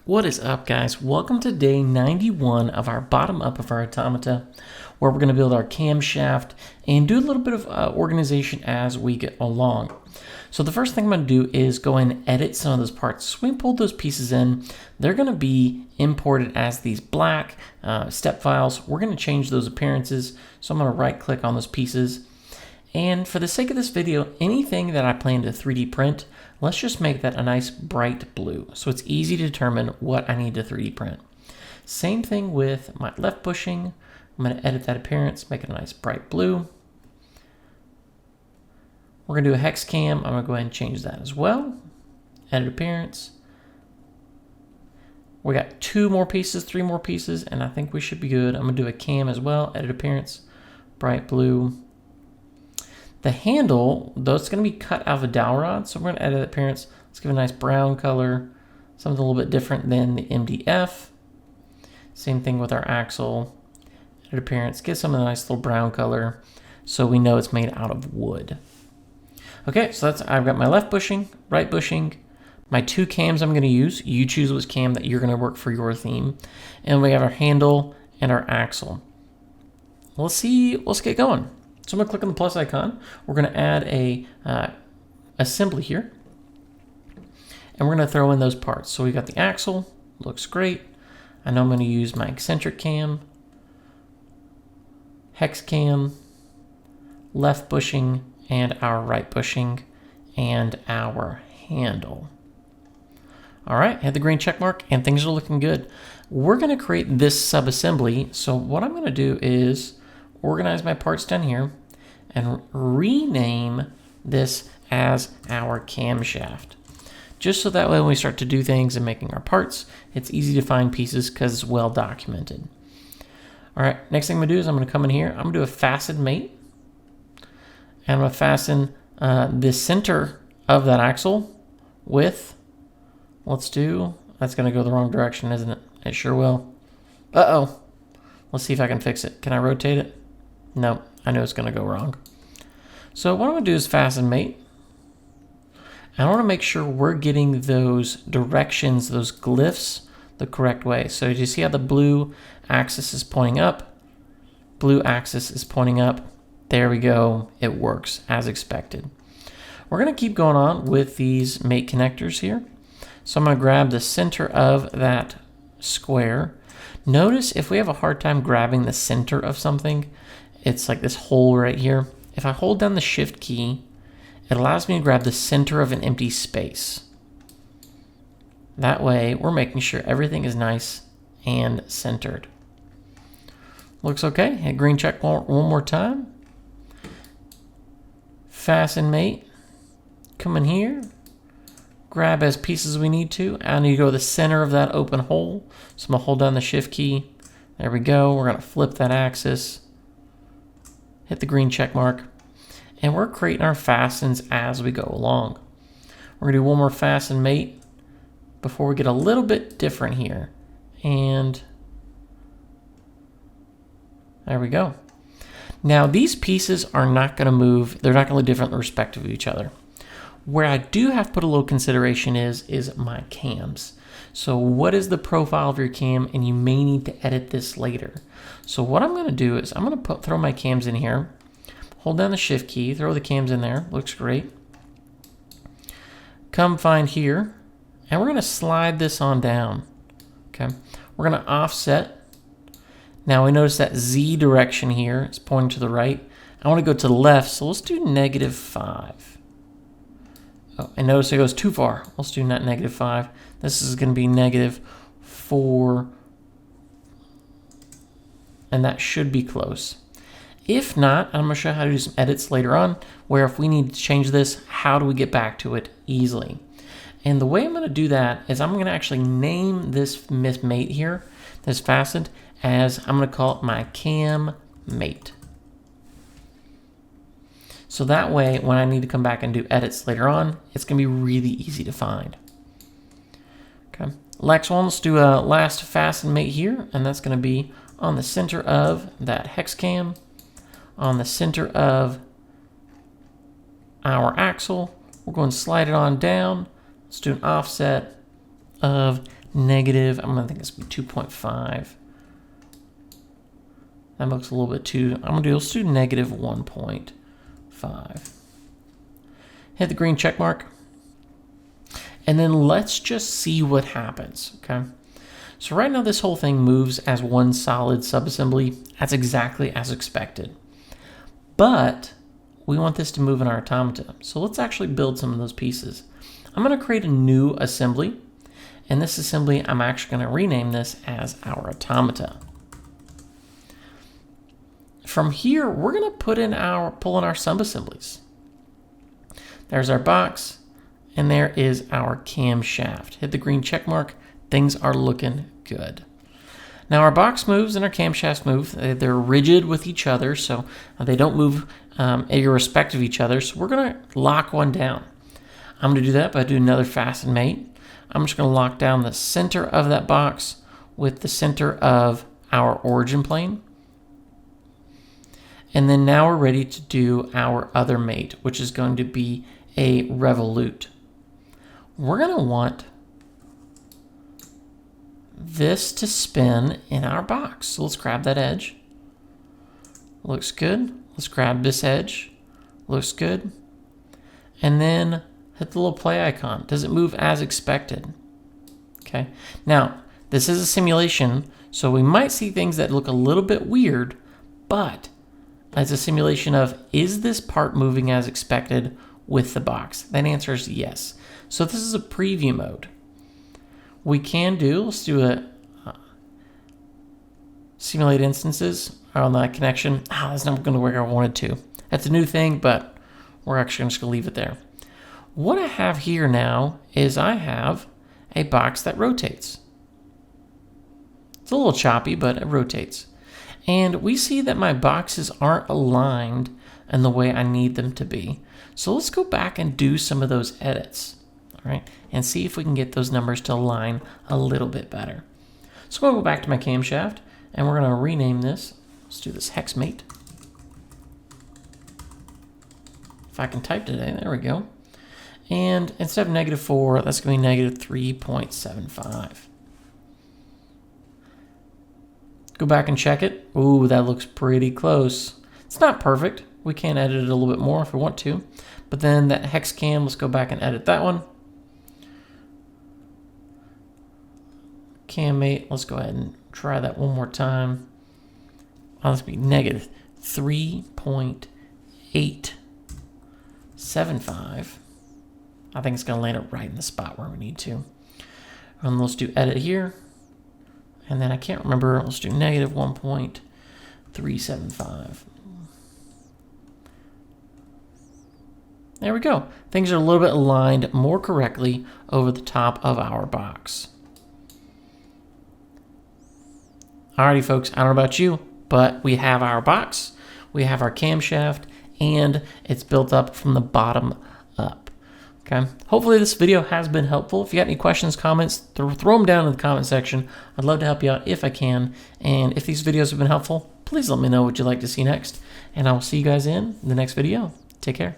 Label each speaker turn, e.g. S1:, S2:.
S1: What is up, guys? Welcome to day 91 of our bottom up of our Automata, where we're going to build our camshaft and do a little bit of organization as we get along. So the first thing I'm going to do is go and edit some of those parts. So we pulled those pieces in. They're going to be imported as these black step files. We're going to change those appearances. So I'm going to right click on those pieces. And for the sake of this video, anything that I plan to 3D print, let's just make that a nice bright blue so it's easy to determine what I need to 3D print. Same thing with my left bushing. I'm going to edit that appearance, make it a nice bright blue. We're going to do a hex cam. I'm going to go ahead and change that as well. Edit appearance. We got three more pieces, and I think we should be good. I'm going to do a cam as well. Edit appearance, bright blue. The handle, though, it's going to be cut out of a dowel rod, so we're going to edit appearance. Let's give it a nice brown color, something a little bit different than the MDF. Same thing with our axle. Edit appearance, give some of a nice little brown color, so we know it's made out of wood. Okay, so I've got my left bushing, right bushing, my two cams I'm going to use. You choose which cam that you're going to work for your theme, and we have our handle and our axle. Let's get going. So I'm going to click on the plus icon. We're going to add a assembly here. And we're going to throw in those parts. So we got the axle. Looks great. I know I'm going to use my eccentric cam, hex cam, left bushing, and our right bushing, and our handle. All right, hit the green check mark, and things are looking good. We're going to create this sub-assembly. So what I'm going to do is organize my parts down here and rename this as our camshaft. Just so that way when we start to do things and making our parts, it's easy to find pieces because it's well documented. All right, next thing I'm gonna do is I'm gonna come in here, I'm gonna do a fasten mate. And I'm gonna fasten the center of that axle with, that's gonna go the wrong direction, isn't it? It sure will. Uh-oh. Let's see if I can fix it. Can I rotate it? No, I know it's going to go wrong. So what I'm going to do is fasten mate. I want to make sure we're getting those directions, those glyphs, the correct way. So you see how the blue axis is pointing up? Blue axis is pointing up. There we go. It works as expected. We're going to keep going on with these mate connectors here. So I'm going to grab the center of that square. Notice if we have a hard time grabbing the center of something, it's like this hole right here. If I hold down the shift key, it allows me to grab the center of an empty space. That way, we're making sure everything is nice and centered. Looks okay. Hit green check one more time. Fasten mate. Come in here. Grab as pieces we need to. I need to go to the center of that open hole. So I'm going to hold down the shift key. There we go. We're going to flip that axis. Hit the green check mark. And we're creating our fastens as we go along. We're going to do one more fasten mate before we get a little bit different here. And there we go. Now these pieces are not going to move. They're not going to look different in respect of each other. Where I do have to put a little consideration is my cams. So what is the profile of your cam? And you may need to edit this later. So what I'm going to do is I'm going to throw my cams in here. Hold down the shift key, throw the cams in there. Looks great. Come find here. And we're going to slide this on down. Okay. We're going to offset. Now we notice that Z direction here is pointing to the right. I want to go to the left. So let's do -5. Oh, and notice it goes too far. Let's do not -5. This is going to be -4. And that should be close. If not, I'm going to show you how to do some edits later on, where if we need to change this, how do we get back to it easily? And the way I'm going to do that is I'm going to actually name this mate here, this fastened, as I'm going to call it my cam mate. So that way, when I need to come back and do edits later on, it's going to be really easy to find. Okay, next one, let's do a last fasten mate here, and that's going to be on the center of that hex cam, on the center of our axle. We're going to slide it on down. Let's do an offset of negative, I'm gonna think it's gonna be 2.5. That looks a little bit too, let's do negative 1.5. Hit the green check mark. And then let's just see what happens, okay? So right now this whole thing moves as one solid subassembly. That's exactly as expected. But we want this to move in our automata. So let's actually build some of those pieces. I'm gonna create a new assembly. And this assembly, I'm actually gonna rename this as our automata. From here, we're gonna pull in our subassemblies. There's our box, and there is our camshaft. Hit the green check mark. Things are looking good. Now our box moves and our camshafts move. They're rigid with each other, so they don't move irrespective of each other. So we're gonna lock one down. I'm gonna do that by doing another fasten mate. I'm just gonna lock down the center of that box with the center of our origin plane. And then now we're ready to do our other mate, which is going to be a revolute. We're going to want this to spin in our box. So let's grab that edge. Looks good. Let's grab this edge. Looks good. And then hit the little play icon. Does it move as expected? Okay. Now, this is a simulation, so we might see things that look a little bit weird, but as a simulation of, is this part moving as expected with the box? That answer is yes. So this is a preview mode. We can do, let's do a simulate instances on that connection. That's not going to work I wanted to. That's a new thing, but we're actually just going to leave it there. What I have here now is I have a box that rotates. It's a little choppy, but it rotates. And we see that my boxes aren't aligned in the way I need them to be. So let's go back and do some of those edits, all right, and see if we can get those numbers to align a little bit better. So I'm going to go back to my camshaft, and we're going to rename this. Let's do this hex mate. If I can type today, there we go. And instead of -4, that's going to be negative 3.75. Go back and check it. Ooh, that looks pretty close. It's not perfect. We can edit it a little bit more if we want to. But then that hex cam, let's go back and edit that one. Cam mate, let's go ahead and try that one more time. Oh, let's be negative 3.875. I think it's going to land it right in the spot where we need to. And let's do edit here. And then I can't remember, let's do negative 1.375. There we go. Things are a little bit aligned more correctly over the top of our box. Alrighty folks, I don't know about you, but we have our box, we have our camshaft, and it's built up from the bottom up. Okay. Hopefully this video has been helpful. If you got any questions, comments, throw them down in the comment section. I'd love to help you out if I can. And if these videos have been helpful, please let me know what you'd like to see next. And I will see you guys in the next video. Take care.